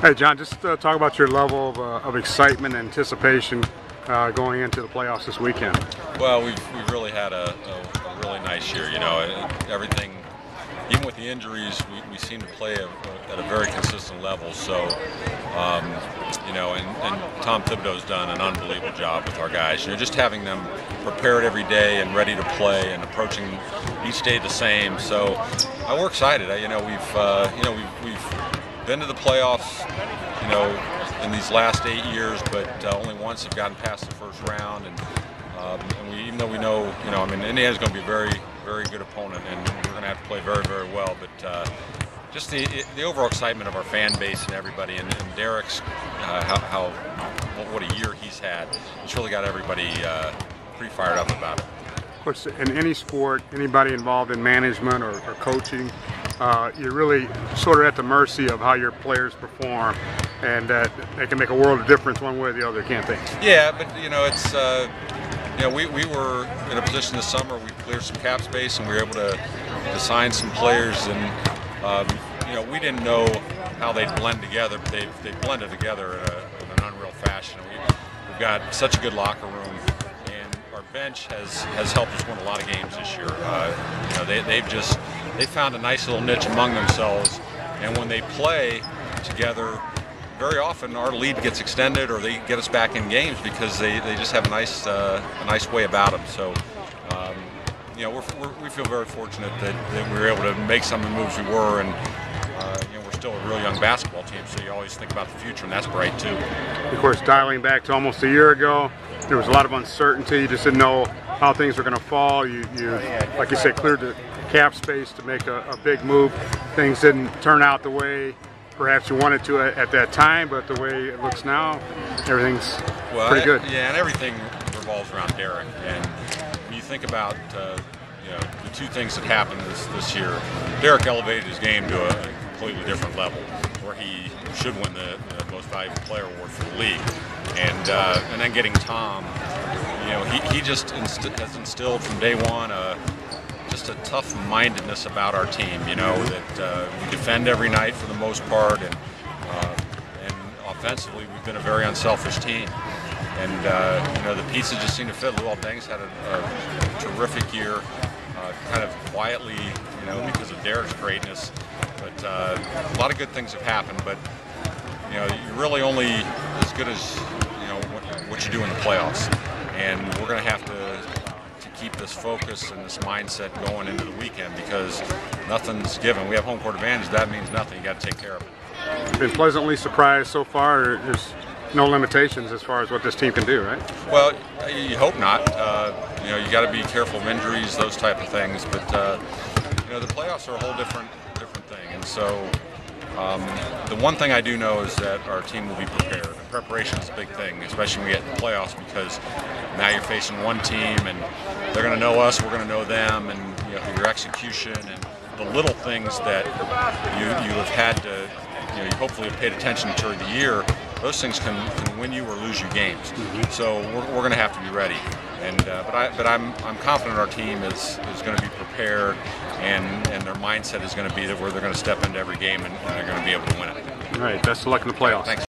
Hey, John, just talk about your level of excitement and anticipation going into the playoffs this weekend. Well, we've really had a really nice year. You know, everything, even with the injuries, we seem to play at a very consistent level. So, you know, and Tom Thibodeau's done an unbelievable job with our guys. You know, just having them prepared every day and ready to play and approaching each day the same. So, we're excited. We've been to the playoffs, you know, in these last 8 years, but only once have gotten past the first round. And even though we know, you know, I mean, Indiana's going to be a very, very good opponent, and we're going to have to play very, very well. But just the overall excitement of our fan base and everybody, and Derek's what a year he's had. It's really got everybody pretty fired up about it. Of course, in any sport, anybody involved in management or coaching, you're really sort of at the mercy of how your players perform, and that they can make a world of difference one way or the other, can't they? Yeah, but you know, it's you know, we were in a position this summer. We cleared some cap space, and we were able to sign some players, and you know, we didn't know how they'd blend together, but they blended together in an unreal fashion. We've got such a good locker room. Our bench has helped us win a lot of games this year. You know, they found a nice little niche among themselves, and when they play together, very often our lead gets extended, or they get us back in games because they just have a nice way about them. So, you know, we feel very fortunate that we were able to make some of the moves we were, and you know, we're still a real young basketball team, so you always think about the future, and that's bright too. Of course, dialing back to almost a year ago, there was a lot of uncertainty. You just didn't know how things were going to fall. You, like you said, cleared the cap space to make a big move. Things didn't turn out the way perhaps you wanted to at that time, but the way it looks now, everything's pretty good. Yeah, and everything revolves around Derek. And when you think about you know, the two things that happened this year, Derek elevated his game to a completely different level, where he should win the Most Valuable Player award for the league. And then getting Tom, you know, he just has instilled from day one just a tough-mindedness about our team. You know, that we defend every night for the most part, and offensively we've been a very unselfish team. And you know, the pieces just seem to fit. Luol Deng's had a terrific year, kind of quietly, you know, because of Derek's greatness. But a lot of good things have happened. But you know, you're really only as good as what you do in the playoffs, and we're going to have to keep this focus and this mindset going into the weekend, because nothing's given. We have home court advantage. That means nothing. You got to take care of it. Been pleasantly surprised so far. There's no limitations as far as what this team can do, right? Well, you hope not. You know, you got to be careful of injuries, those type of things. But you know, the playoffs are a whole different thing, and so. The one thing I do know is that our team will be prepared. And preparation is a big thing, especially when we get in the playoffs, because now you're facing one team, and they're going to know us, we're going to know them, and you know, your execution and the little things that you have had to, you know, you hopefully have paid attention to during the year. Those things can win you or lose you games. So we're going to have to be ready. And but I'm confident our team is going to be prepared, and their mindset is going to be that where they're going to step into every game, and they're going to be able to win it. All right. Best of luck in the playoffs. Thanks.